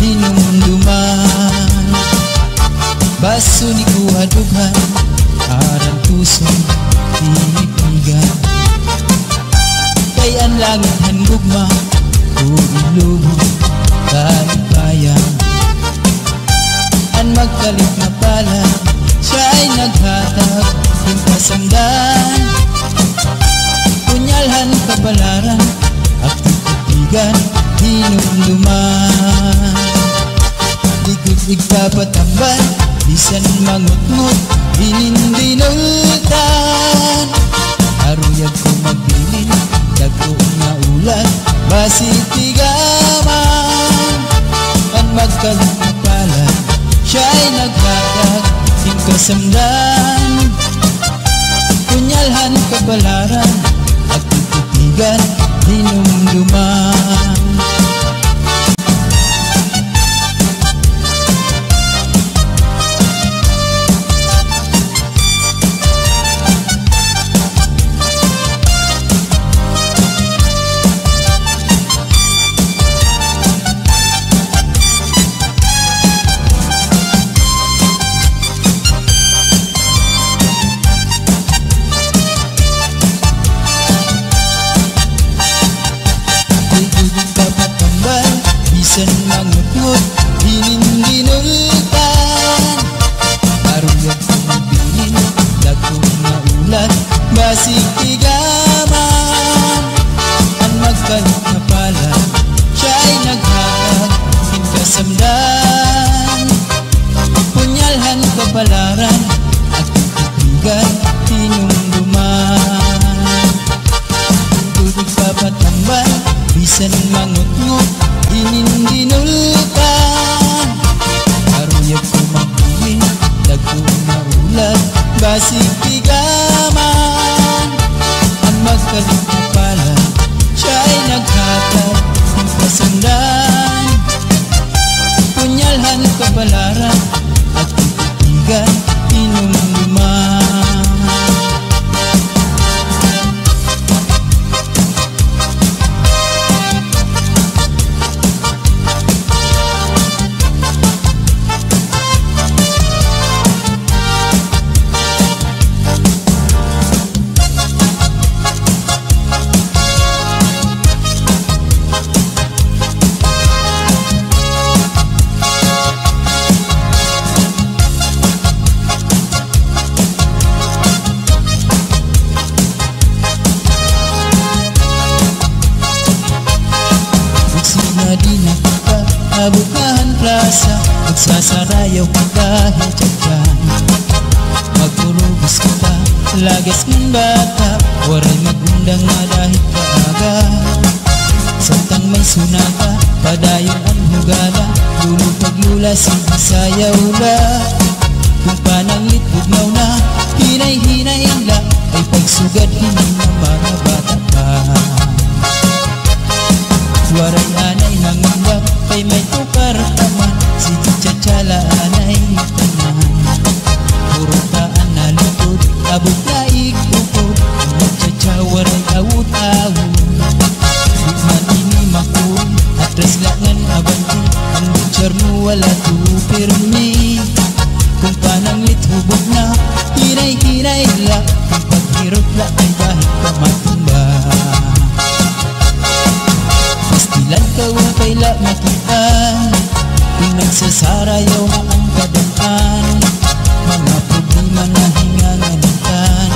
hinumduman. Baso ni kuhadugan aran tusong tinipigan. Kay ang langit hangugma uilubog kalipayan. Ang magkalit na pala siya ay naghatag ng kasamdan. Punyalhan kabalaran at titigan hinumduman. Digig papatambal bisan mangutngot hinindinultan. Aruyag ko magbilin dagko nga ulan basitigaman. Ang magkalit na pala siya ay naghatag ng kasamdan. Punyalhan kabalaran at titigan hinumduman. Bisan mangutngot hinindinultan. Aruyag ko magbilin dagko nga ulan basitigaman. Ang magkalit na pala siya ay naghatag ng kasamdan. Punyalhan kabalaran at titigan hinumduman. Tubig papatambal bisan mangutngot hinindinultan. Aruyag ko magbilin dagko nga ulan basitigaman. Ang magkalit na pala siya ay naghatag ng kasamdan. Punyalhan kabalaran at titigan hinumduman. Di na kita abukahan plaza, magsasarayaw ka dahil dyan. Magpurubos kita, lagas ng bata, waray magundang nga dahil kaaga. Samtang may sunata, padayon ang hugala, lulog paglula sayaw la. Kung pananglit bugnaw na, hinay-hinay la, ay pagsugad hindi na mga bata pa. Waray anay nangundak kay may tukar taman, sige tsatsala anay tanan. Puro taan na lutod, abot na ikukod, nagtsatsa waray awut-awut. Bukman ini makun, atras langan abanti, ang butcher mo wala tupirmi. Kung pananglit hubog na, hinay-hinay la, kung paghirot la ay dahil pamatumba. Pastilan ka wa kaila makitaan, kung nagsasarayaw na ang kadaan. Mga problema na hinganganitan,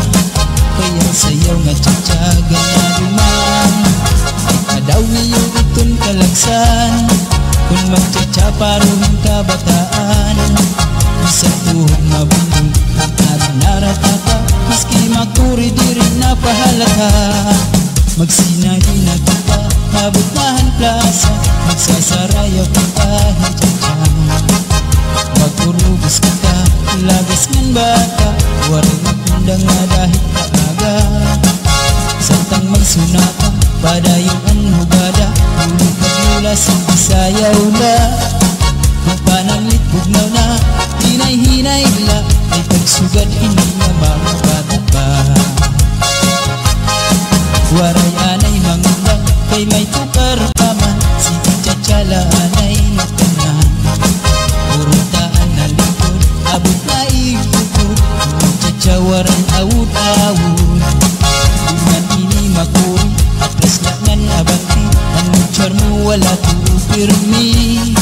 kaya sayaw nga tsatsagan na duman. Kadaw niyo itong kalagsan, kung magtsatsaparoon kabataan. Isang tuhog mabundong ang ating naratata, maski makuri di rin napahalata. Magsinadi na kita, mabutahan plaza, magsasarayaw kita hijang. Magpurubos kita, lagas ng bata, waring magundang nga dahil kaaga. Samtang may sunata, padayon ang hugada, ulit paglula sa sayaw la. Kung pananglit bugnaw na, hinay-hinay la, ay pagsugad hindi na mga bata pa. Waray anay mangundang kay may tukar paman, sige tsatsala anay ni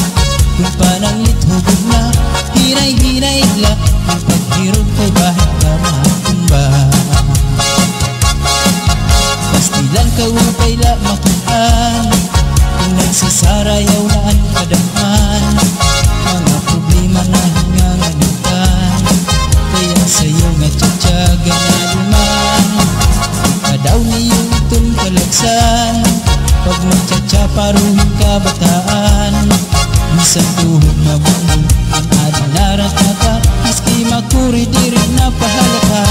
kung pananglit hubog na hinay-hinay la ang paghirog kay bahit ka matumba pastilan ka upay la makitaan kung nagsasarayaw na ang kadamhan mga problema na hinganganitan kaya sa'yo nga tsatsaga na luman kadaw niyo itong kalagsan pag magtsatsaparuhin ka bataan minsan tuhod mabungol ang adinarat na ka maski makuri di rin na pahalata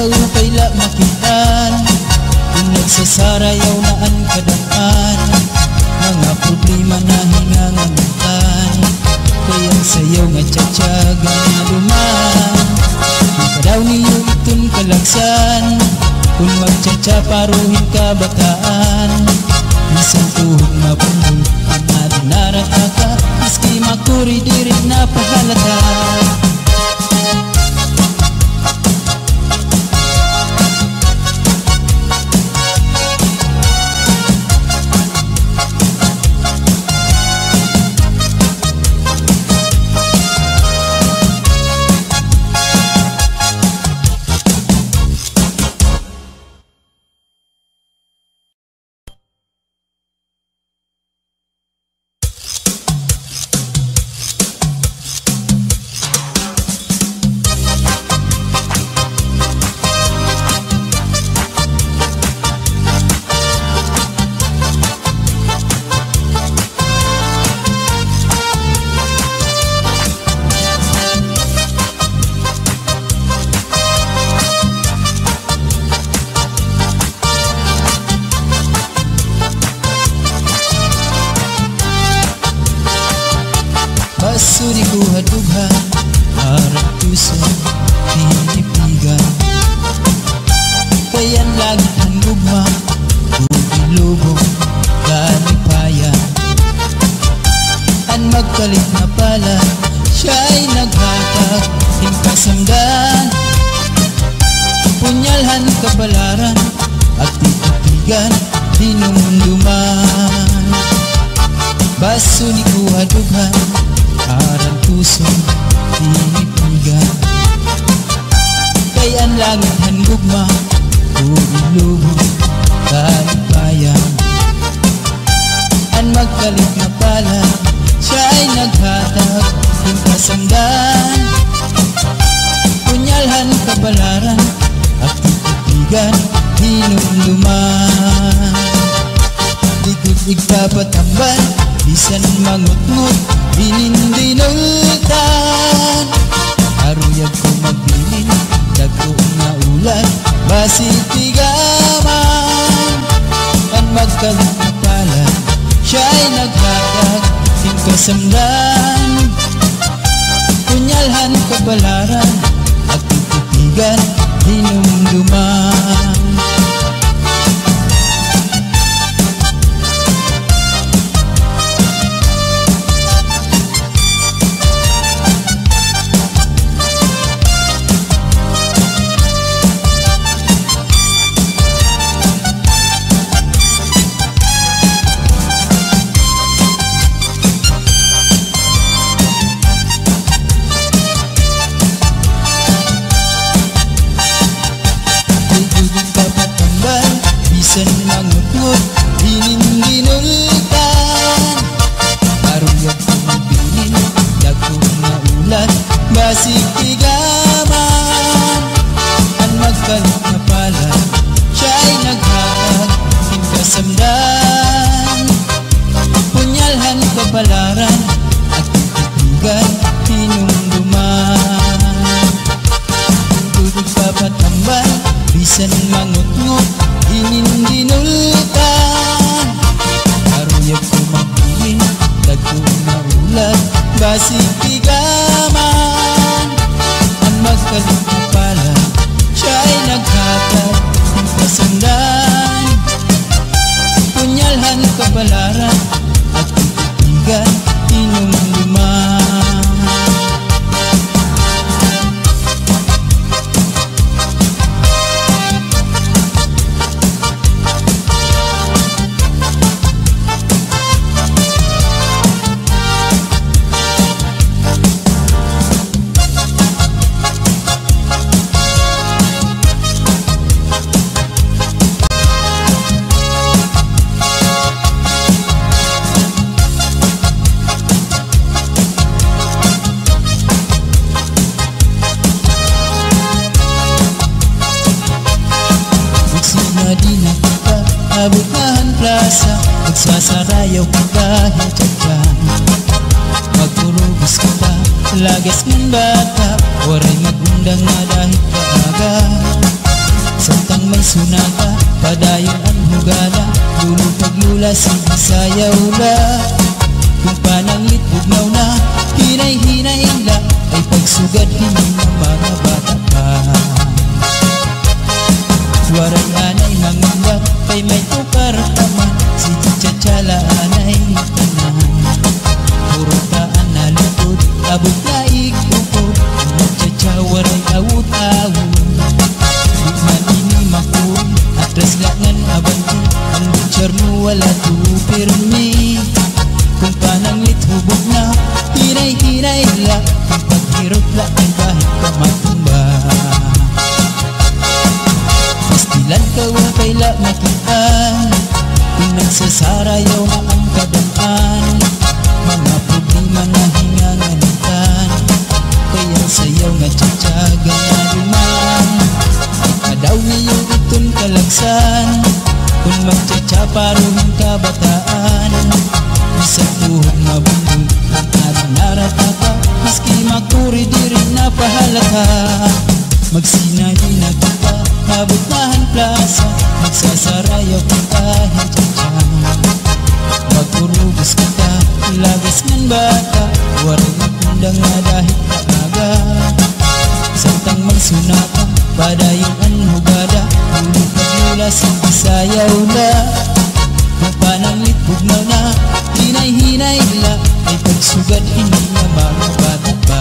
upay la makitaan kung nagsasarayaw na ang kadamhan mga problema na hinganganitan kaya sayaw nga tsatsaga na luman kadaw niyo itong kalagsan kung magtsatsaparuhin ka bataan minsan tuhog mabungol ang adinarat ka maski makuri di rin na pahalata Basuri ko hadughan harap puso hinipigan kayan lagi ang gugma ilubog kalipayan ang magkalit na pala siya'y naghatag hingkasamdan punyalhan kabalaran at titigan dinumduman basuri ko hadughan harang puso tinipigan kay ang langit hanggugma ilubog kalipayan ang magkalit na pala siya'y naghatag ng kasamdan punyalhan kabalaran at titigan hinumduman digdig kapatambal bisan mangut-ngut dinindinultan aruyag ko magbilin dagko nga ulan basig tigaman ang magkalit na pala siya'y naghatag ng kasamdan punyalhan kabalaran at titigan hinumduman bisan mangut-ngut dinindinultan aruyag ko magbilin dagko nga ulan basig tigaman ang magkalit na pala siya'y naghatag ng kasamdan punyalhan kabalaran at titigan hinumduman dudog papatambal bisan mangut-ngut dinindinultan aruyag ko magbilin basig tigaman. Ang magkalipala siya ay naghatag ng kasundan. Punyalhan kapalaran at titigan inumduman. Di na kita abutan plaza, magsasarayaw ka dahil dyan. Magturubos kita, lagas ng bata, waray magundang na dahil kaaga. Samtang may sunata, padayon ang hugala, lulog paglula, sige sayaw la. Kung pananglit bugnaw na, hinay-hinay la, ay pagsugad hindi ng mga bata pa. Waray anay mangundak, kay may tukar taman, si Chachaala anay tanan. Puro taan na lutod, abot na ikukod, Chacha waray awut-awut. Di man ini makuri, atras langan abanti, ang butcher mo wala tupirmi. Kung pananglit hubog na, hinay-hinay la, kung paghirot la ay kahit kamatumba. Pastilan ka wakay la makitaan, kung nagsasarayaw na ang kadaan. Mga problema na hinganganitan, kaya sayaw nga tsatsaga na duman. Kadaw niyo itong kalagsan, kung magtsatsaparohin kabataan. Isang tuhog mabundong ang ating naratata, maski makuri di rin napahalata. Magsinahin na kita, abutahan plaza, magsasarayaw kita hintyan. Magturubos kita, lagas ng bata, waray magundang na dahil kaaga. Samtang may sunata, padayon ang hugada, hulog paglula, sige sayaw la. Kung pananglit bugnaw na, hinay-hinay la, ay pagsugad hindi na mga bata pa.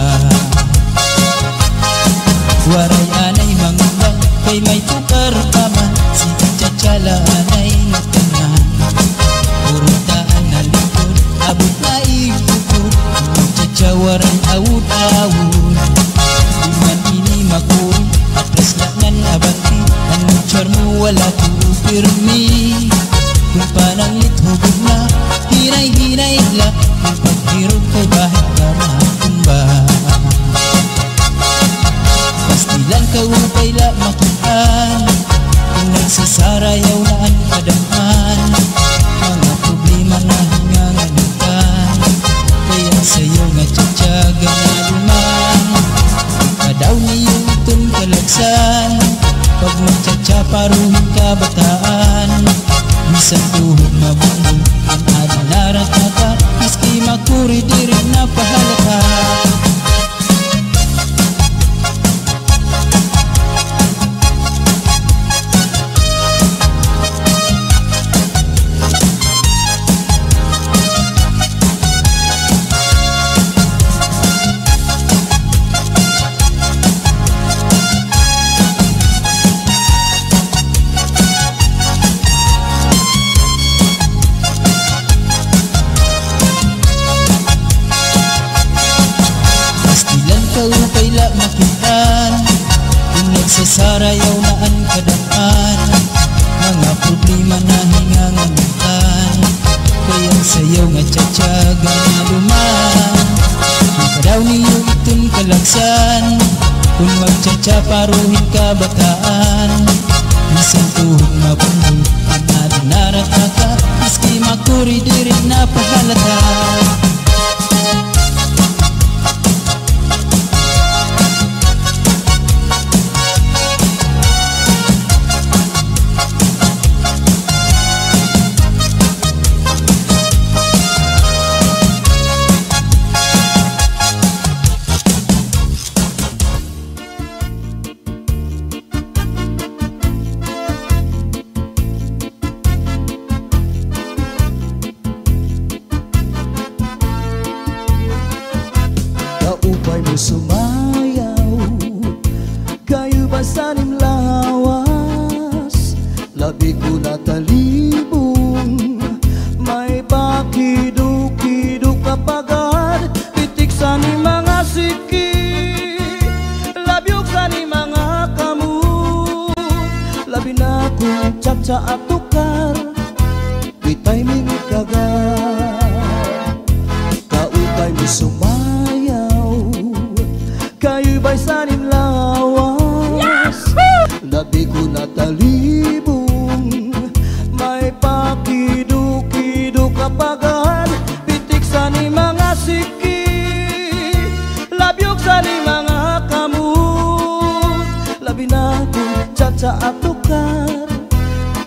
Waray anay mangundang, kay may tukar paman, si Chachaala anay tanan. Puro taan na likod, abot na ikukod, Chacha waray awut-awut. Di man ini makuri, atras langan abanti, ang butcher mo wala tupirmi. Kung pananglit hubog na, hinay-hinay la, kung paghirog kay bahit ka matumba. Pastilan ka upay la makitaan, kung nagsasarayaw na ang kadaan. Mga problema na hinganganitan, kaya sayaw nga tsatsaga na duman. Kadaw niyo itong kalagsan, pag magtsatsaparuhin kabataan. Isang tuhog mabundong ang ating naratata, maski makuri di rin napahalata. Upay la makitaan, kung nagsasarayaw na ang kadaan. Mga problema na hinganganitan, kaya sayaw nga tsatsaga na duman. Kadaw niyo itong kalagsan, kung magtsatsaparuhin kabataan. Isang tuhog mabundong ang ating naratata, maski makuri di rin napahalata. upay mo sumayaw, kayo ba sanim lawas, labi ko natalibong, may bakido-kido kapagad, pitik sa ni mga siki, labyog sa ni mga kamu, labi na kong tsa-tsa at tukar, bitay mingit kagad, kaupay mo sumayaw, kayo ba'y sanim lawas, labi ko natalibong, may pakido-kido kapagad, pitik sa ni mga siki, labyog sa ni mga kamut, labi na kong tsa-tsa at tukar,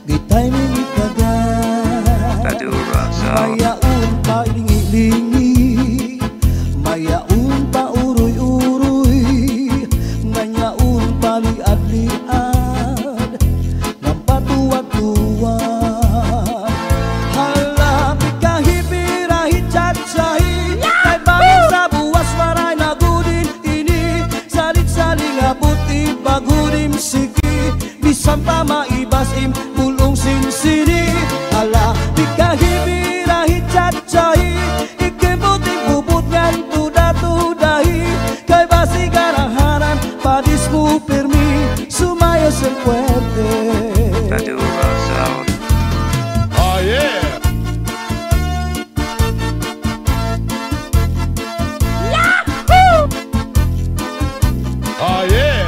gitay mingit kagad, mayaon pa lingi-lingi, mayaon pa uroy-uroy, ngayaon pa liad-liad, ng patuwad-tuwad. Halapit ka hipirahit chat-sahi, kay bangin sa buwas maray na gudin ini, salit-saling abuti pagudim siki, bisan pa maibasim pulong sinsini. Halapit ka hipirahit chat-sahi, ikibuting bubut ngan tuda-tudahi, kay basi garahanan padis mo permi, sumayo sen fuerte. Oh yeah! Yahoo! Oh yeah!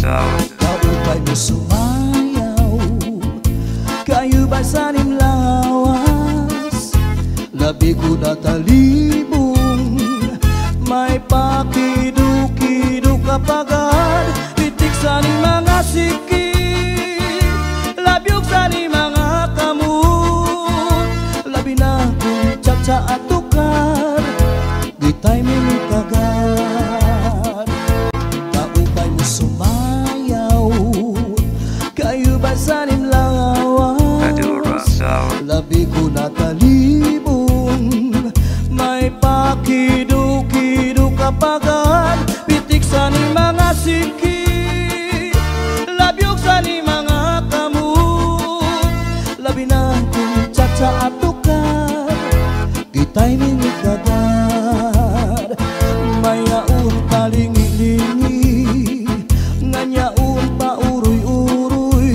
Kaupay mo sumayaw, kayo ba sanim lawas, labi ko natalibong, may pakido-kido kapagad, pitik sa ni mga siki, labyog sa ni mga kamut, labi na kong tsa-tsa at tukar, gitay mingit kagad, kaupay mo sumayaw, kayo ba sanim lawas, labi ko natalibong, may pakido-kido kapagad, pitik sa ni mga siki, labyog sa ni mga kamut, labi na kong tsa-tsa at tukar, gitay mingit kagad, mayaon pa lingi-lingi, ngayaon pa uroy-uroy,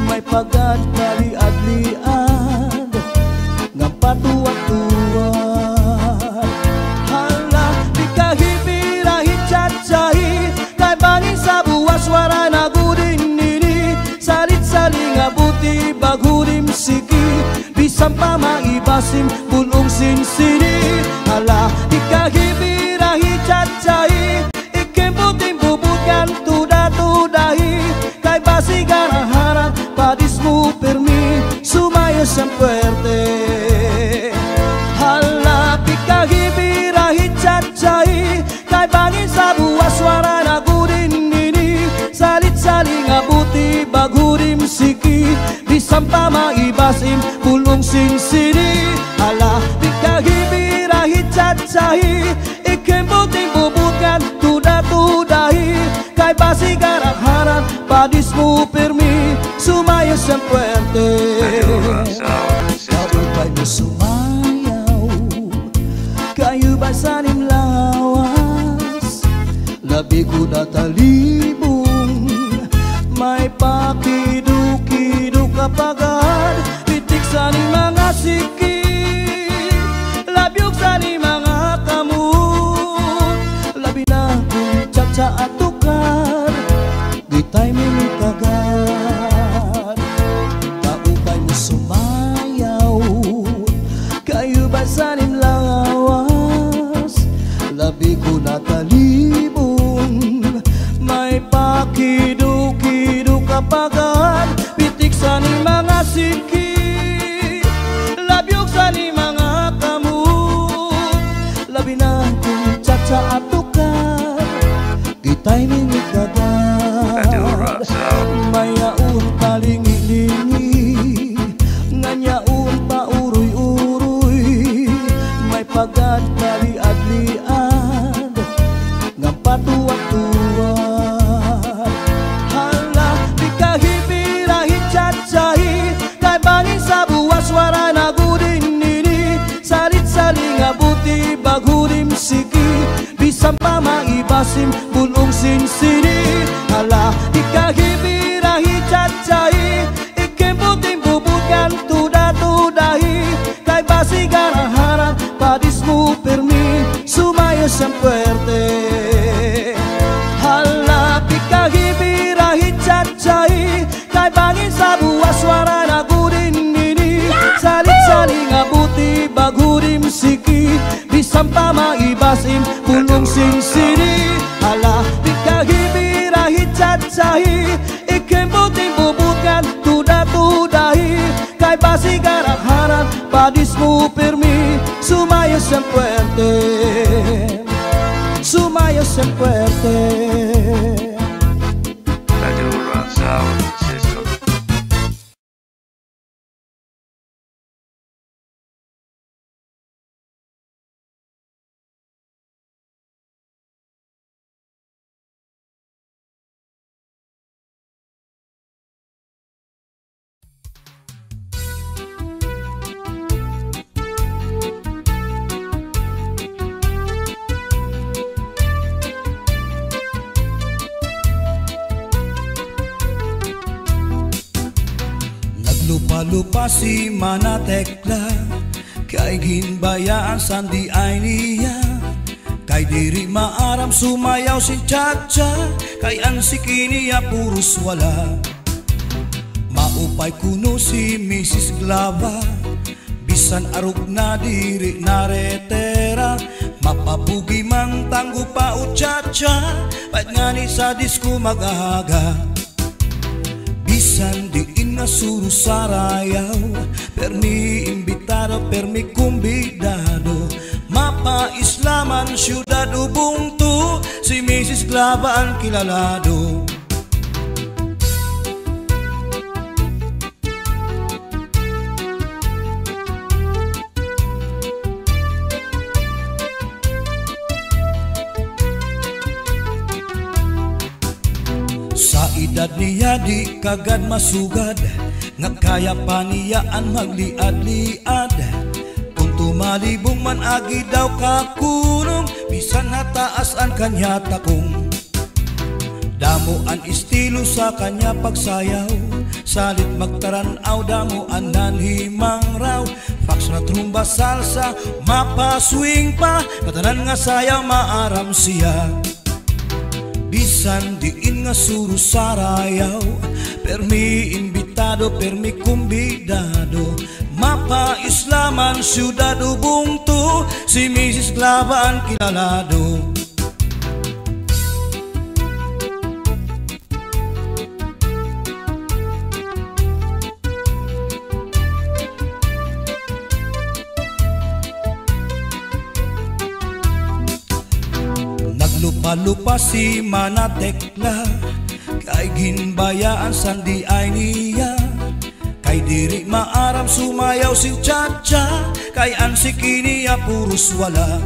may pagad kaliad-liad, ng patuwad-tuwad. Hala, di ka hipirahit chat-sahi, kay bangin sa buwas waray na gudin nini, salit-saling abuti bagudim siki, bisan pa maibasim pulong sinsini. Hala, di ka hipirahit chat-sahi, ikibuting bubut ngan tuda-tudahi, kay basi garahanan padis mo permi, sumayo sen fuerte. Halapit ka hipirahit chat-sahi, kay bangin sa buwas waray na gudin nini, salit-saling abuti bagudim siki, bisan pa maibasim pulong sinsini. Halapit ka hipirahit chat-sahi, ikibuting bubut ngan tuda-tudahi, kay basi garahanan padis mo permi, sumayo sen fuerte. Kaupay mo sumayaw, kayo ba sanim lawas, labi ko natalibong, may pakido-kido kapagad, pitik sa ni mga siki, labyog sa ni mga kamut, labi na kong tsa-tsa at tukar, gitay mingit kagad, kaupay mo sumayaw, kayo ba sanim lawas, labi ko natalibong, may pagad kaliadlian nga patuwat-tuwat. Hala, di kahibirahi cacai kay bangin sa buwas wara na gudin nini. Salit-sali nga buti bagurim siki bisan pa maibasim bulong sinsini. Hala, di kahibirahi cacai ikem buting bubukan tuda-tudahi kay basigan ang harap padismu permi sumayos ang puerte. Hala, di kahibirahi cacai kay bangin sa buwas wara na gudin nini. Salit-sali nga buti bagurim siki bisan pa maibasim bulong sinsini. Hala, di kahibirahi cacai ikem buting bubukan tuda-tudahi kay basigan ang harap padismu permi sumayos ang puerte, sumayos ang puerte. Madura Sound System. Lupa-lupa si Manatekla kay ginbayaan sandi ay niya. Kay diri maaram sumayaw si Chacha kay ang sikiniya puros wala. Maupay kuno si Mrs. Glava bisan arug na diri naretera. Mapabugi mang tanggo pa o Chacha pait nga ni sa disco mag-aga. Bisan diin nga suru sarayaw permi imbitado permi kumbidado. Mapa Islaman syudad ubungtu si Mrs. Glava ang kilalado. Sa edad niya di kagad masugad nga kaya pa niyaan magliad-liad. Kung tumalibong man agi daw kakulong bisan nataas ang kanya takong. Damo ang estilo sa kanya pagsayaw salit magtaranaw damo ang nanhimang raw. Fax na trumba salsa mapaswing pa katanan nga sayaw maaram siya. Bisan diin nga suru sarayaw permi imbitado permi kumbidado. Mapa Islaman syudad ubungtu si Mrs. Glava ang kilalado. Lupa-lupa si Manatekla kay ginbayaan sandi ay niya. Kay diri maaram sumayaw si Chacha kay ang sikiniya puros wala.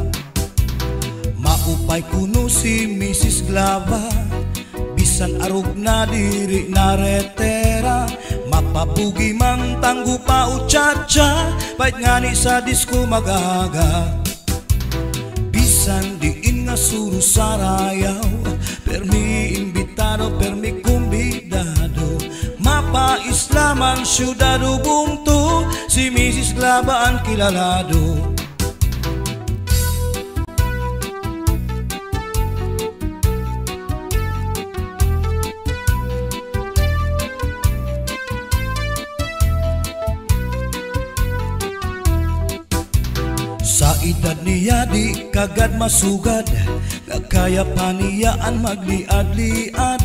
Maupay kuno si Mrs. Glava bisan arug na diri naretera. Mapabugi mang tanggo pa o Chacha pait nga ni sa disco mag-aga. Bisan diin nga suru sarayaw permi imbitado permi kumbidado. Mapa Islaman syudad ubungtu si Mrs. Glava ang kilalado. Sa edad niya di kagad masugad nga kaya pa niyaan magliad-liad.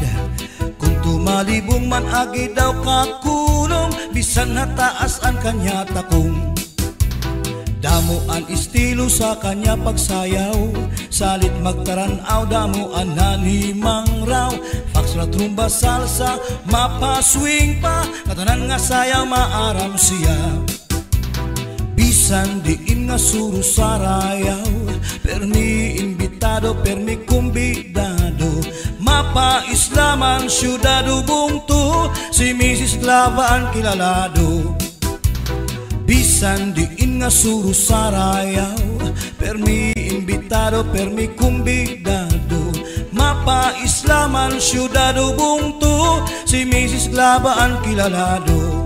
Kung tumalibong man agi daw kakulong bisan nataas ang kanya takong. Damo ang estilo sa kanya pagsayaw salit magtaranaw damo ang nanhimang raw. Fax na trumba salsa mapaswing pa katanan nga sayaw maaram siya. Bisan diin nga suru sarayaw, permi invitado, permi kumbidado, mapa islaman syudado bungtu, si Mrs. Glavaan kilalado. Bisan diin nga suru sarayaw, permi invitado, permi kumbidado, mapa islaman syudado bungtu, si Mrs. Glavaan kilalado.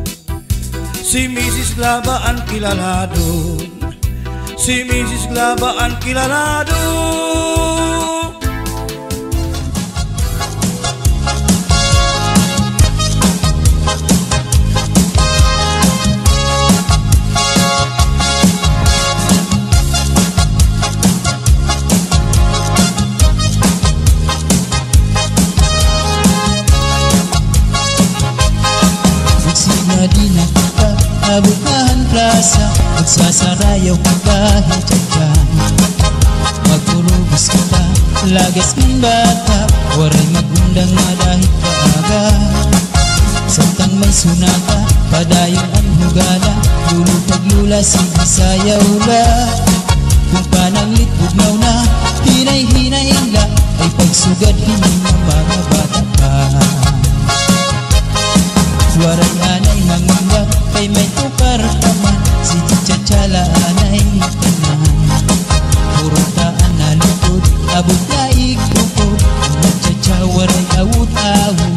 Si Mrs. Glavaan kilalado, si Mrs. Glavaan kilalado. Magsinadina kita, abukahan plaza, magsasarayaw ka dahil dyan. Magturubos kita, lagas ng bata, waray magundang nga dahil kaaga. Samtang may sunata, padayon ang hugala, lulupag-lula, sige sayaw la. Kung pananglit bugnaw na, hinay-hinay la, ay pagsugad hindi ng mga bata pa. Waray anay mangundak, kay may tukar taman, si Chachaala anay tanan. Purutaan na lukod, abot na ikukod, Chacha waray awut-awut.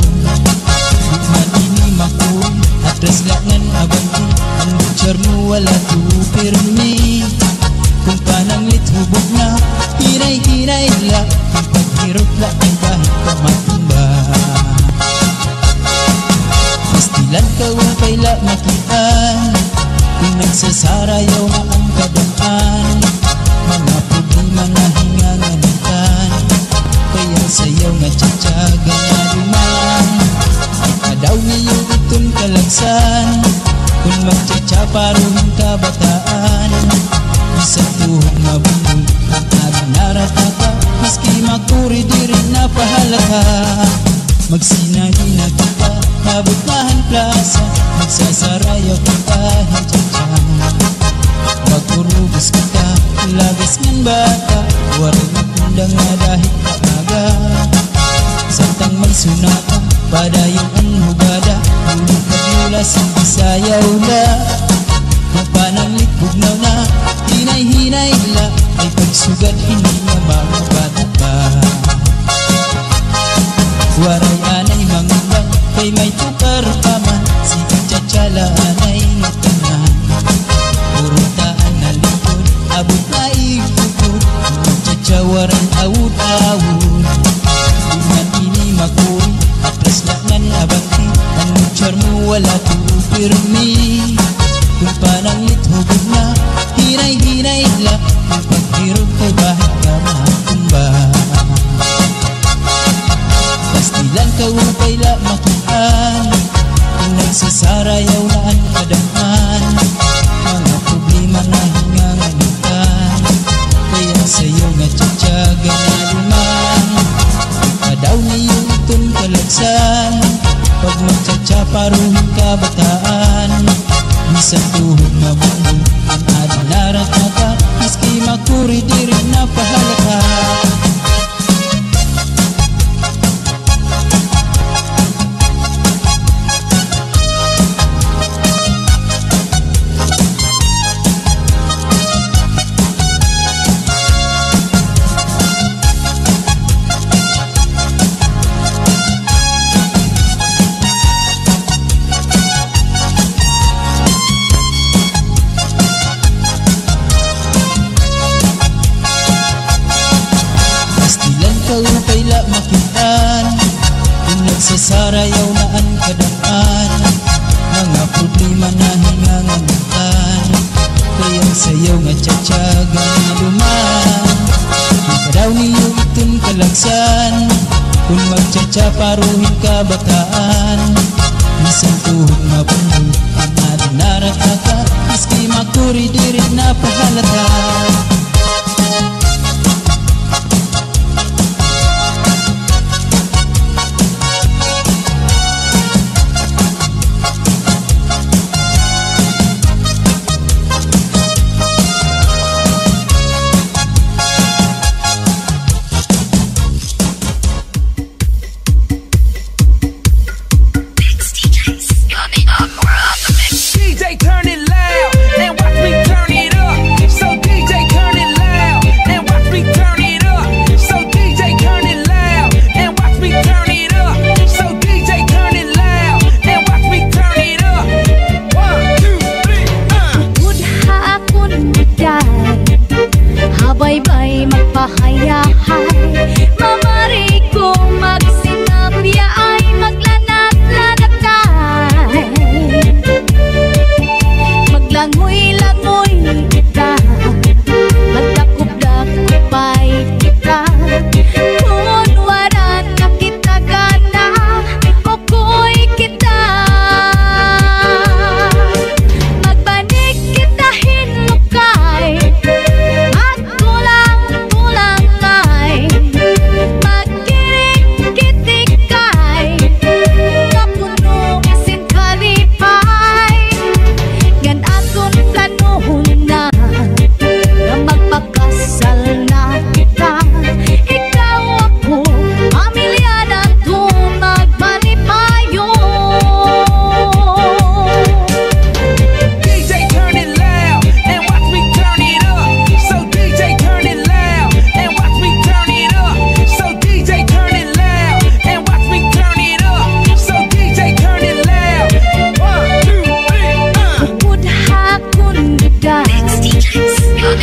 Bukman ini makul, atras langan abanti, ang butcher mo wala tupirmi. Kung pananglit hubog na, hinay-hinay la, kung paghirot la ay kahit pamatumba. Pastilan ka upay la makitaan, kung nagsasarayaw nga ang kadaan. Mga problema na hinganganitan, kaya sayaw nga tsatsaga na duman. Ikadaw niyo itong kalagsan, kung magtsatsaparuhin ka bataan. Isang tuhong mabundol, ang nagnarata ka, maski makuri di rin napahalaka. Magsinadina kita, mabutahan plaza, magsasarayaw ka dahil dyan. Magturubos kita, lagas ng bata, waray magundang nga dahil kaaga. Samtang may sunata, padayon ang hugada, lulupag-lula, sige sayaw la. Kung pananglit bugnaw na, hinay-hinay la, ay pagsugad hindi na mga bata pa. Waray anay mangundak, kay may tukar paman, si Chachaala anay tanan. Purutaan na likod, abot na ikukod, Chacha waray awut-awut. Bukman ini makuri, atras langan abanti, ang butcher mo wala tupirmi. Kung pananglit hubog na, hinay-hinay la, kung paghirot kay bahit ka matumba. Pastilan ka upay la makitaan, kung nagsasarayaw na ang kadaan. Mga problema na hinganganitan, kaya sayo nga tsatsaga na duman. Ikadaw niyo itong kalagsan, pag magtsatsaparuhin ka bataan. Isang tuhog mabundol, ang adinarat na ka, maski makuri di rin napahalaka. Upay la makitaan, kung nagsasarayaw na ang kadaan. Mga problema na hinganganitan, kaya sayaw nga tsatsaga na duman. Ikadaw niyo itong kalagsan, kung magtsatsaparuhin ka bataan. Isang tuhog mabundol, ang adinarat na ka, maski makuri di rin napahalata.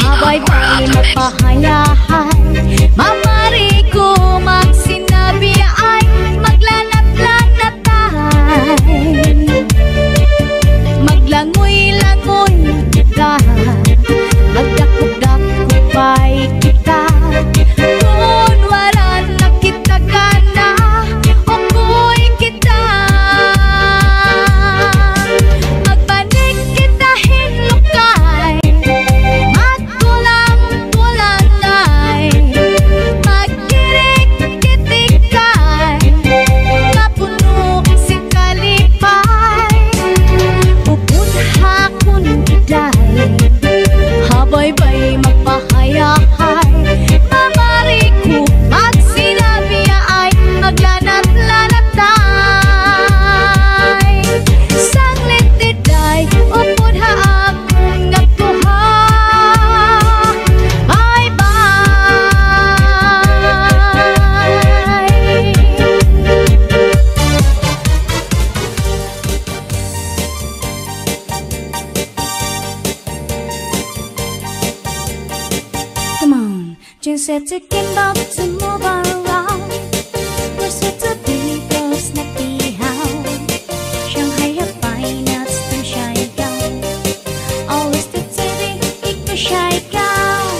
Habay-bay mapahayahay, mamari ko magsinabi ay maglanat-lanatay. Maglangoy-langoy kita, magdakop-dakopay kita. Kung wala na kita gana, okoy kita. Magbanig kita hinlukay, magkulang-kulanay, magkirik-kitikay, mapuno si kalipay. Pupunhakon kiday, habay-bay magpahayahay, mamari ko magsinabi ay maglanat-lanatay. Sanglit diday, upod haakong nakuha. Bye-bye. Come on, just set to get up to move around. We're set to be close, not be how. Shanghai have fine nuts to shy down. Always the TV, it was shy down.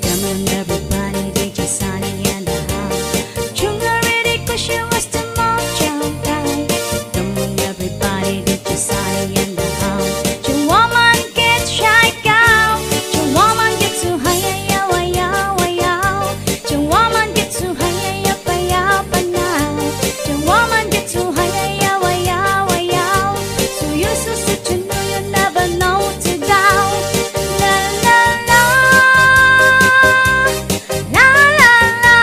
Come on, everybody, DJ Sunny and the house. Junga ready, cause she was the mojo guy. Come on, everybody, DJ Sunny and the house. Your woman gets shy down. Your woman gets too high, yeah, yeah, yeah. Your woman gets too high, yeah, yeah, now. Your woman gets too high, yeah, yeah, yeah. So you so such you know you never know to down. La la la, la la la,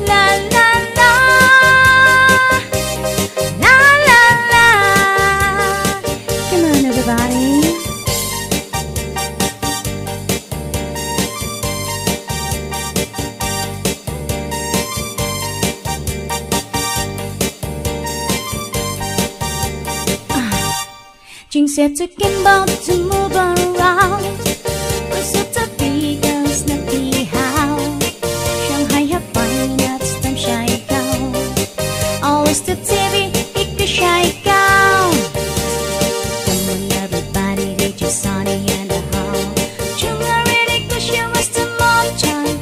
la la la, la la la. Come on, everybody. Jinx said to Kimbo to move around. We're set to be girls, not be how. Shanghai have fine nuts, them shy down. Always the TV, it could shy down. Come on, everybody, they just Sunny and the house. Junga ready, cause she was the mom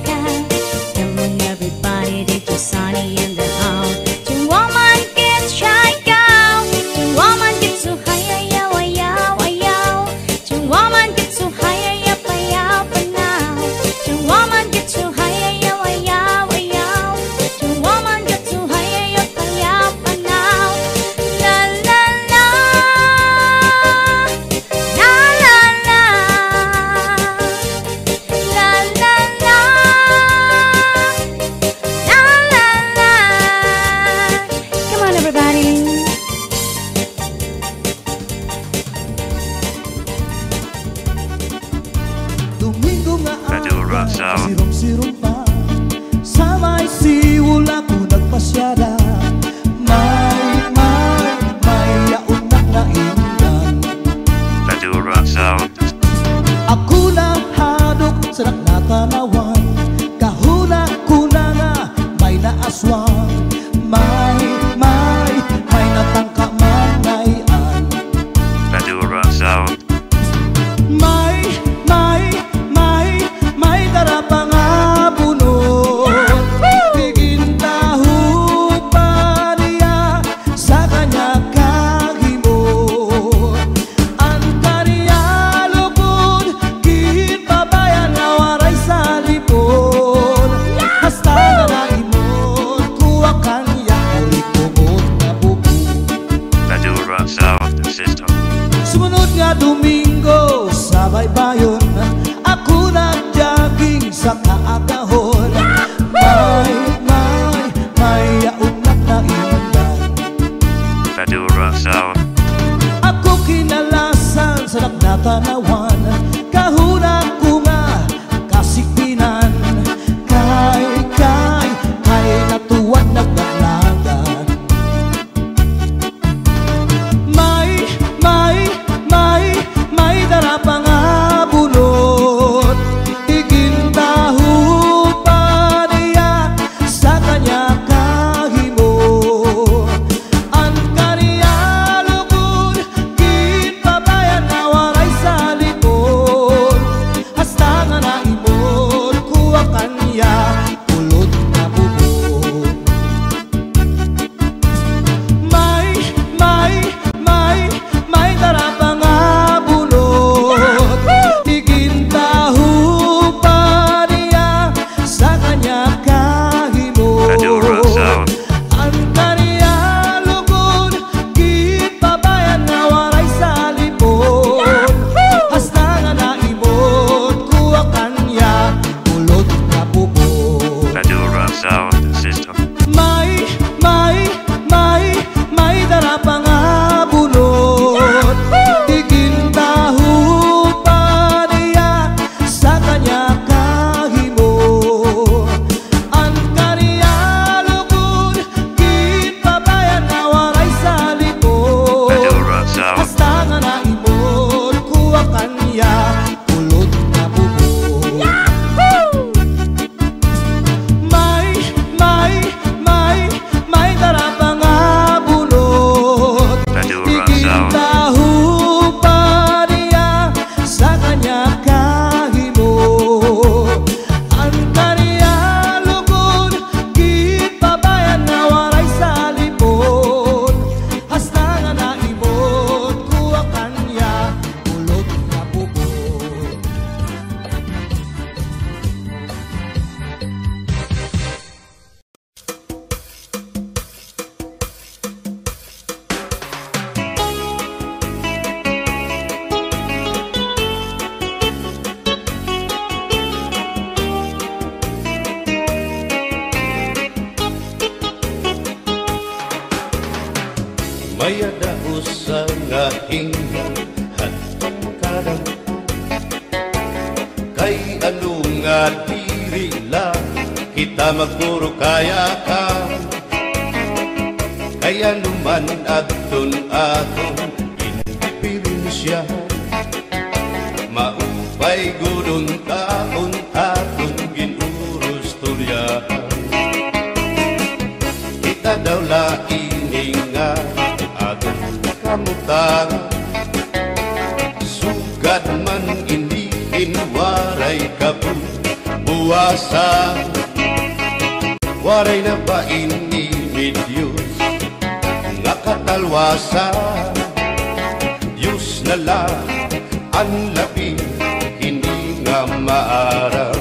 guy. Come on, everybody, they just Sunny and the house. Your woman gets shy down. Your woman gets too high, yeah, yeah, yeah, yeah. Your woman gets too high, yeah, yeah, now. Your woman gets too high, yeah, yeah, yeah, yeah. Your woman gets too high, yeah, yeah, now. La la la, la la la, la la la, la la la. Come on, everybody. Domingo nga Madura aga, Sound. sirom-sirom pa. Sa may siwul ako nagpasyada. May yaunak na ingan. Madura Sound. Ako na hadok sa nakatanawan. Kahuna ko na nga may naaswang. May natangka manayan. Madura Sound. May darapa nga bunot. Pigintahu pa niya sa kanya kahimot. Ang kaniya lugod, kinpabayan na waray sa lipod. Hasta na naimot, kuha kanya alikumot na bubu. Madura Sound System. Sumunod nga Domingo sa baybayon, ako nag-jogging sa kaagahon. May yaunak na ingan. Madura Sound. Ako kinalasan sa nakatanawan. Kahuna ko nga kasikpinan. Kay natuwad nagdaglagan. May darapa nga diri lang kita magpuro kaya ka. Kaya naman aton indipirensya, maupay gudon taon aton ginurus tulyahan. Kita daw laing nga aton kamutangan, sugad man iniin waray kabuwasan. Waray na ba inimidyos nga katalwasan, Diyos na lang ang labi, hindi nga maaral.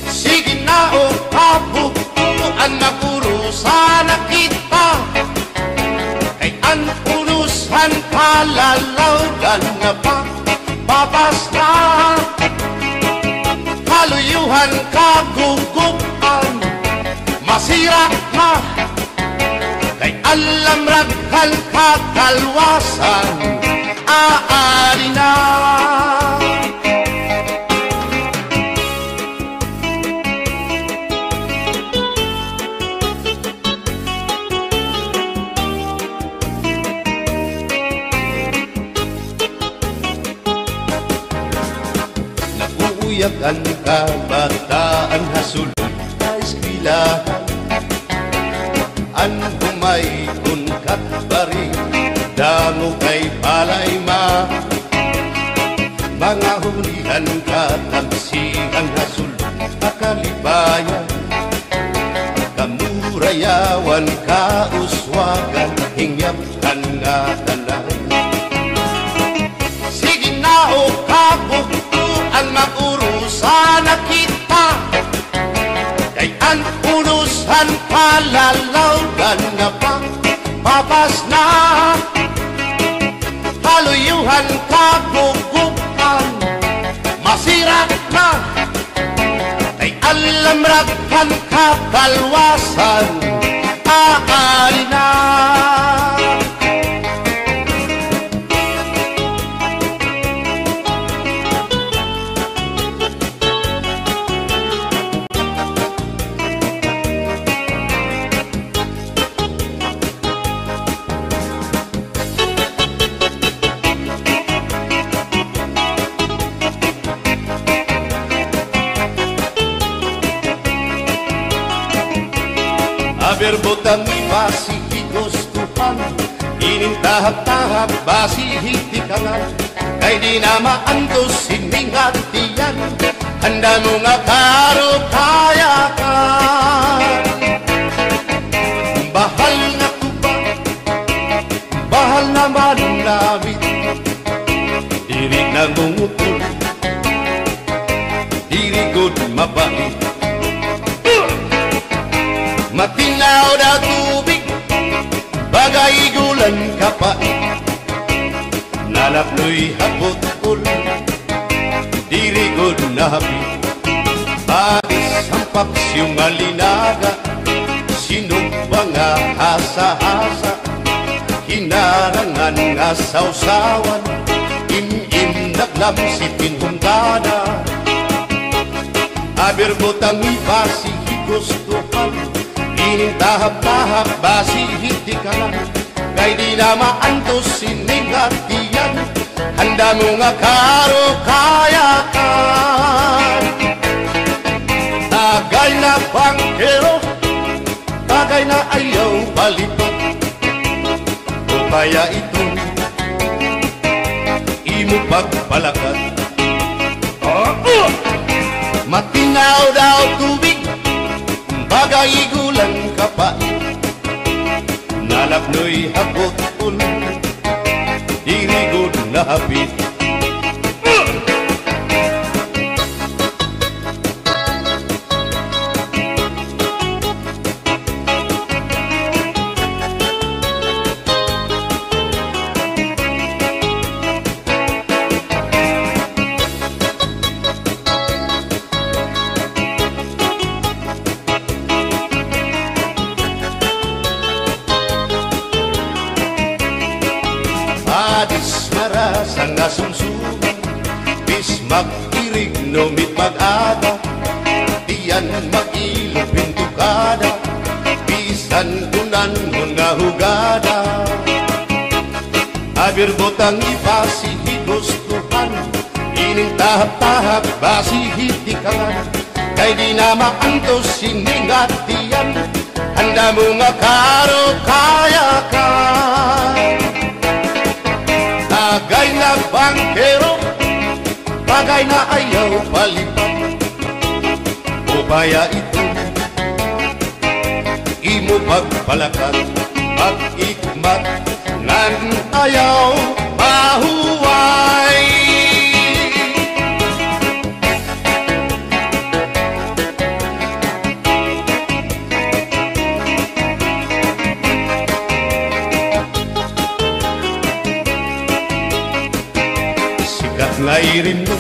Sige na o kabukuan magurusan na kita, kay ang unusan kalalawgan na pa babas na. Kaluyuhan kagugupan masira na, kay alam raghal kakalwasan aari na. Naguuyak ang kabataan hasulod sa eskwelahan, an humay kun katbari damo kay palayma. Mga hulihan katamsihan hasulod akalibayan, kamurayawan kauswagan hingyapkan nga tanay. Sige na o kabuktuan magurusan na kita, kay ang unusan palalawgan na pa babas na. Kaluyuhan kagugupan masira na, kay alam raghal kakalwasan aari na. Berbotang basi higustuhan, inintahap-tahap basi hitikangan, kay di na maantos siningatiyan, handa mo nga karo kaya ka. Bahal na kuba, bahal na manunabit, diri na mungutol, diri good mabait. Matinaw na tubig, bagay gulan kapait, nalapnoy hapot-ul, dirigod na hapit. Paris ang paksyong alinaga, sinugba nga hasa-hasa, hinarangan nga sausawan, im-im naklamsipin humdana. Aberbotang ibasi higustuhan, inintahap-tahap basi hitikalan, kay di na maantos siningatiyan, handa mo nga karo kayakan. Tagay na bangkero, tagay na ayaw balitot, o kaya ito imo pagpalakat. Matinaw daw tubig, bagay gulang kapait, nalapnoy hapot-ul, dirigod na hapit. Adis marasang asumsuman, Is mag-irig numit mag-aga, diyan mag-ilog pintukada, bisan kunan nga hugada. Abir botang ipasihi gustuhan, ining tahap-tahap basihi tikangan, kay di na maantos siningatian, handa mo nga karo kaya ka. Tagay na bangkero, bagay na ayaw palipat, upaya ito imo pagpalakat, pag-ikmat ngan ayaw mahuway. Sikat nga irimno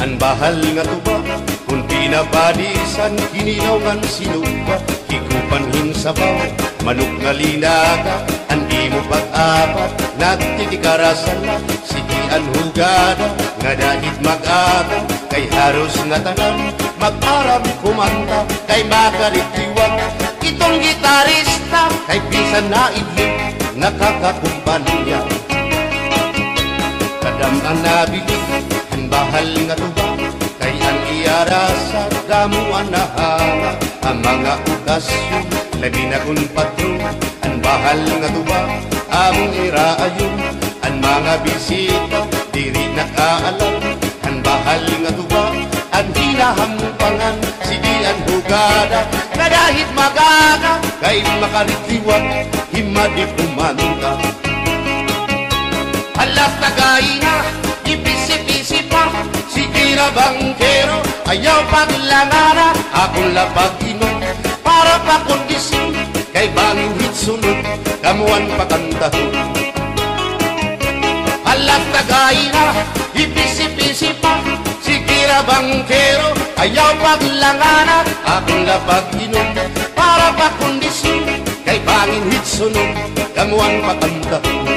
ang bahal nga tuba, kung pinabadisan kinilaw ngan sinuba, hikupan hinsabaw manok nga linaga, andi mo pag-apat nagtitikarasan na, sige ang hugada nga dahit mag-aga, kay haros nga tanan mag-aram kumanta, kay makaritiwag itong gitarista, kay bisan na idlip nakakakumpanya. Kadam ang nabilig ang bahal nga tuba, kay ang iarasa damuan na hanga, ang mga okasyon labi na kung patron, ang bahal nga tuba among iraayon, ang mga bisita diri nakaalam, ang bahal nga tuba ang hinahampangan, sige ang hugada na dahit magaga, kay makaritiwag himadi kumanta. Alas tagay na, ipisi-pisi pa, sige na bangkero, ayaw paglangana, akong lapag-inom, para pa kondisyon, kay bangin hitsunod, kamuan pakantahon. Alas tagay na, ipisi-pisi pa, sige na bangkero, ayaw paglangana, akong lapag-inom, para pa kondisyon, kay bangin hitsunod, kamuan pakantahon.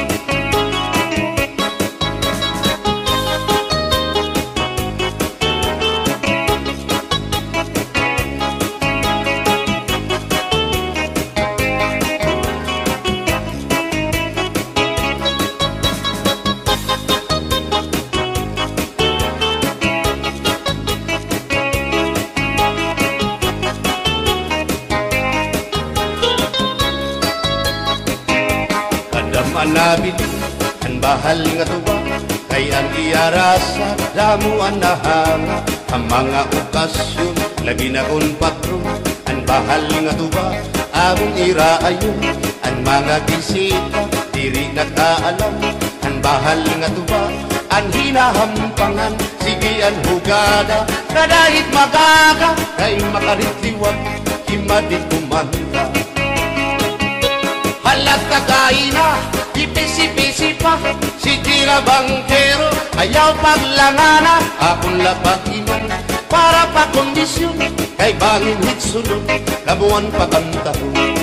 Manabilin ang bahal nga tuba, kay ang iarasa damuan na hanga, ang mga okasyon labi na kung patron, ang bahal nga tuba among iraayon, ang mga bisita diri nakaalam, ang bahal nga tuba ang hinahampangan, sige ang hugada na dahit magaga, kay makaritiwag himadi kumanta. Halat tagay na, ipisi-pisi pa, sige na bangkero, ayaw paglangana, akong lapag-inom, para pa kondisyon, kay bangin hitsunod, kamuan pakantahon.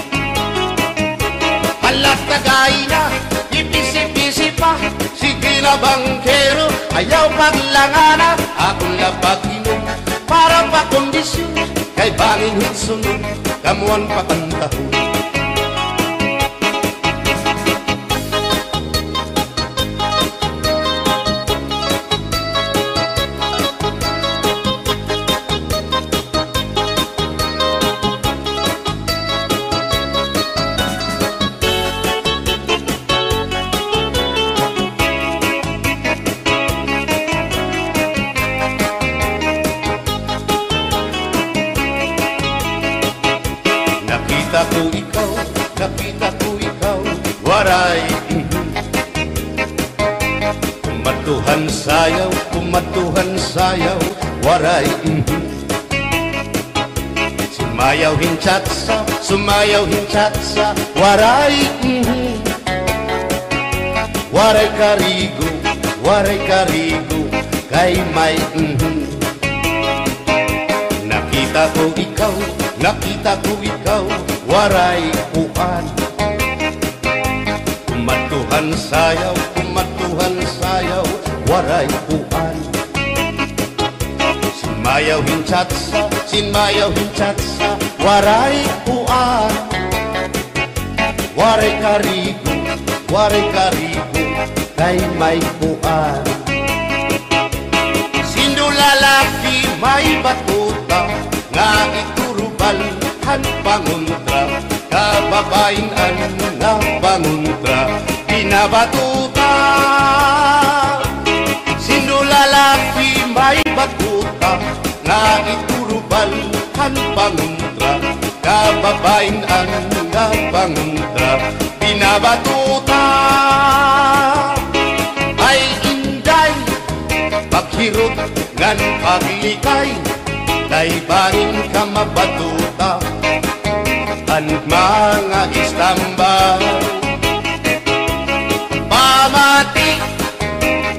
Halat tagay na, ipisi-pisi pa, sige na bangkero, ayaw paglangana, akong lapag-inom, para pa kondisyon, kay bangin hitsunod, kamuan pakantahon. Nakita ko ikaw, waray kumatuhan sayaw, waray sumayaw hinchatsa, waray waray karigo, kay may Nakita ko ikaw, waray uan, kumatuhan sayaw, waray uan. Mayaw hinchatsa, sin mayaw hinchatsa, waray uan. Waray karigo, kay may uan. Sino lalaki may batuta, nga iturubal han panguntra, kababayan nga panguntra, pinabatuta. Sino lalaki may batuta, nga iturubal han panguntra, kababayan nga panguntra, pinabatuta. Ay inday, paghirot ngan paglikay, kay barin ka mabatuta, ang mga istambay. Pamati,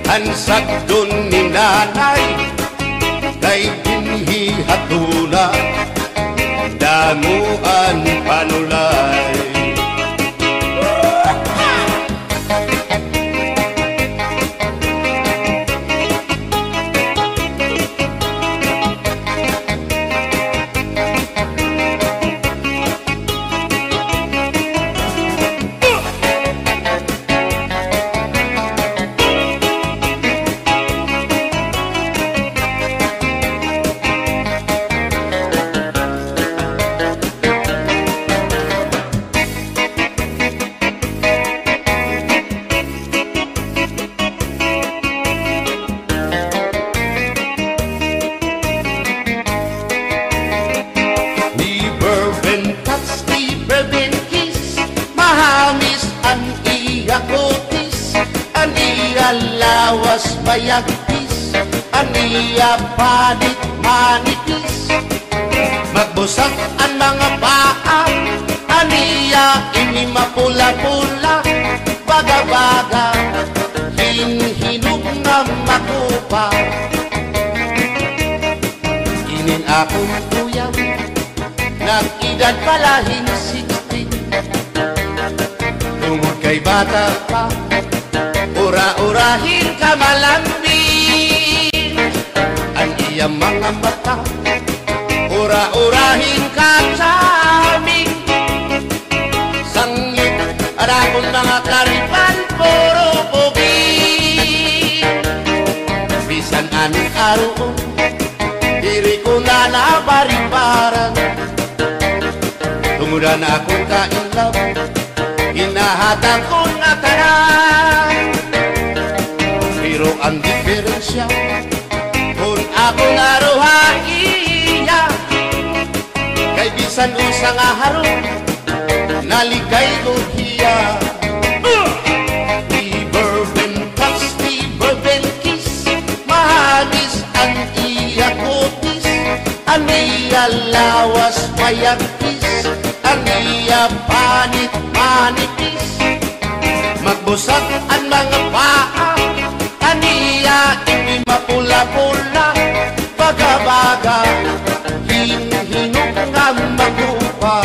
ang sagdon ni nanay, kay dinhihatuna, damuan panulay. Lawas bayagpis, aniya panit manipis, magbusak ang mga paa, aniya ini mapula-pula, baga-baga, hinhinug na makupa. Inin akong tuyang, nag-edad palahin 16, tungod kay bata pa, ura-urahin ka malambing, ang iyang mga mata, ura-urahin ka saming, sangit at akong mga karipan, puro pogi. Bisan anong araw, diri ko na nabaribaran, tumuda na akong kainlaw, hinahatang ko na tanan. Pero ang diferensya, kung ako naruhaiya, kay bisan usang aharong, naligay ko hiya. Iberben touch, iberben kiss, mahanis ang iya kutis, ang iya lawas mayagpis, ang iya panit manipis, magbusag ang mga paa, aniya ini mapula-pula, baga-baga, hinhinug nga magupa.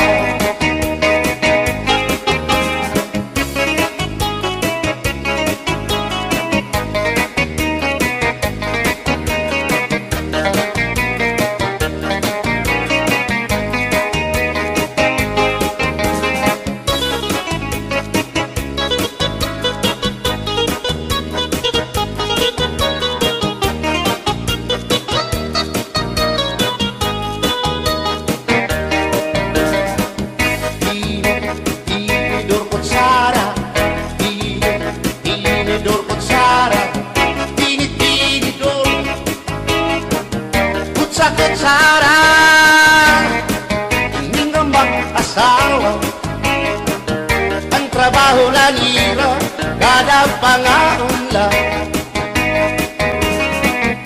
Trabaho na nila, kada pangaunla,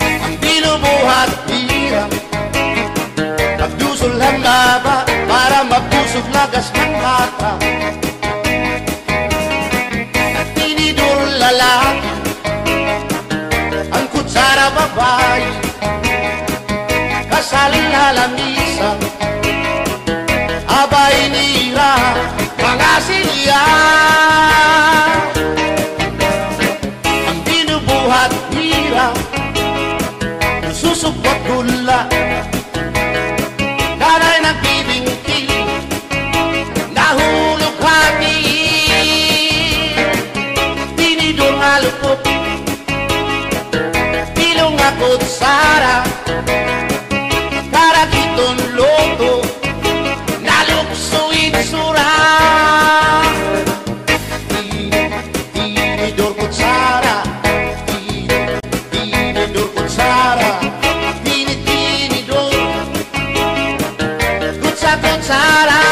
ang binubuhat nila, magdusol ang laba para mapusog lagas ng bata. At tinidor lalaki, ang kutsara babae, kasal na lamisa, abay nila, mga silya. Ang binubuhat nila, susubot gula, yung akot sara karagiton loto naluksuin sura tinidor kutsara tinidor kutsara tinidor kutsara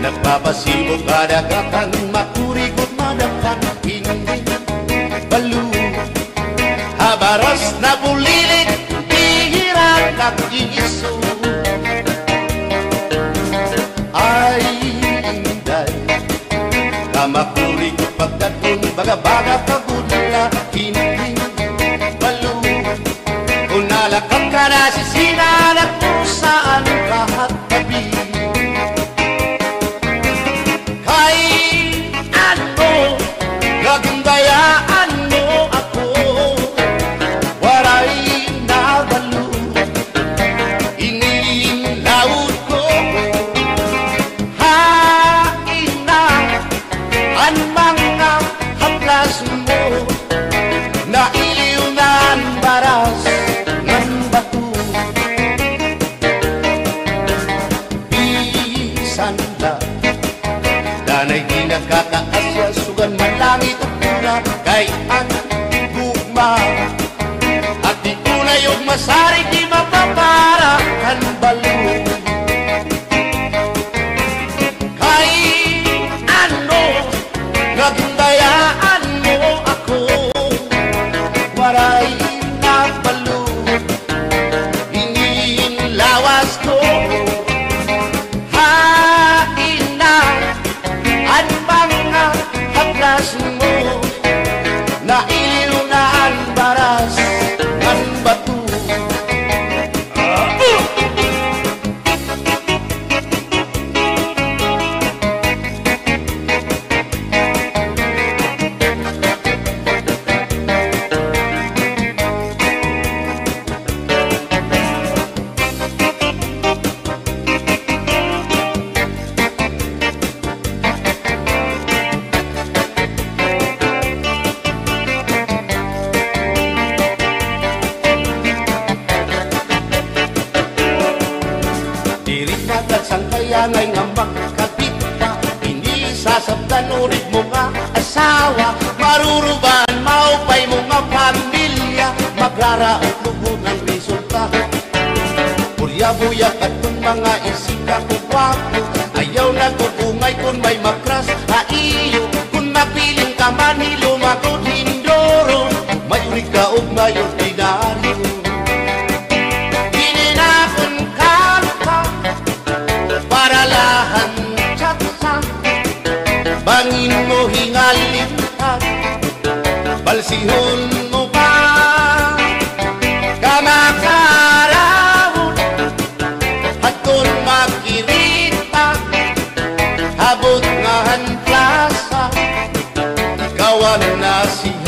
Nagpapasibog kadagatan makurigot madagkan hindi balu habaras na bulilit dihiran kakiiso ay inday kamakurigot pagkatun baga-baga kagudla hindi balu kung nalakang ka na sisinanak kung saan kahat tabi Gagundayaan mo ako waray nabalo inilaut ko hain na ang mga haplas mo na iliw na ang baras ng bato bisan na danay di nakakaasya sugan man langit kay ang gugma at di ko na yung masari di mapapara ang balo kay ano nagundayaan mo ako waray na balo hingin lawas ko hain na ang mga haplas mo na iliw na ang baras ng bato ngay ngambak kapita hindi sasabtan ulit mo nga asawa maruruban maupay mo nga pamilya magraraot lugo ng resulta bulya-buyak at kung mga isika ko wapo ayaw na kukungay kung may makras aiyo kung mapiling ka man hilumagod hindoro mayuri ka o mayor dinaryo lahan tsatsa bangin mo hingalitan balsihon mo ba kamakarahon at kung makirita habot ngahan plaza kawan na siya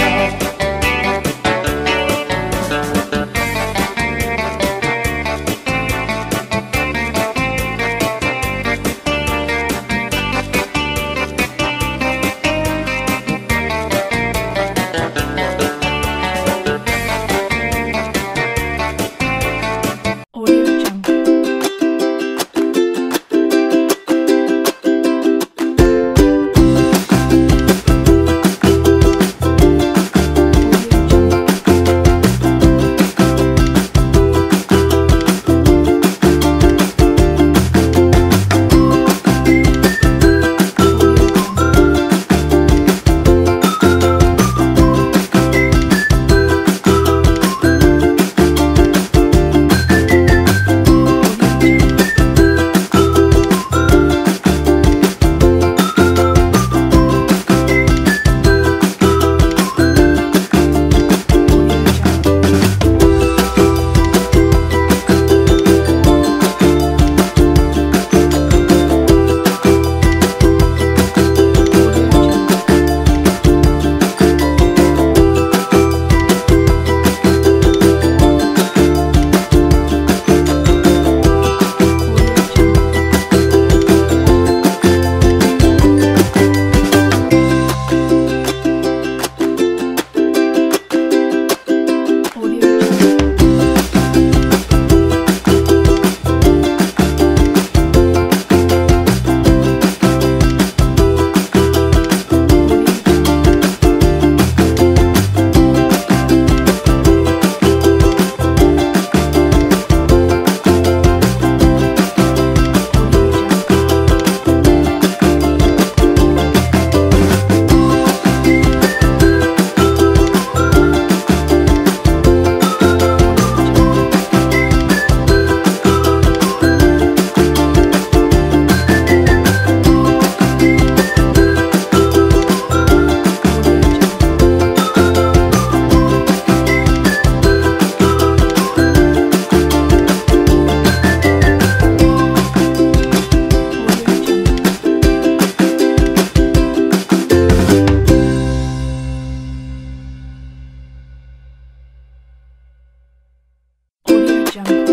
Audio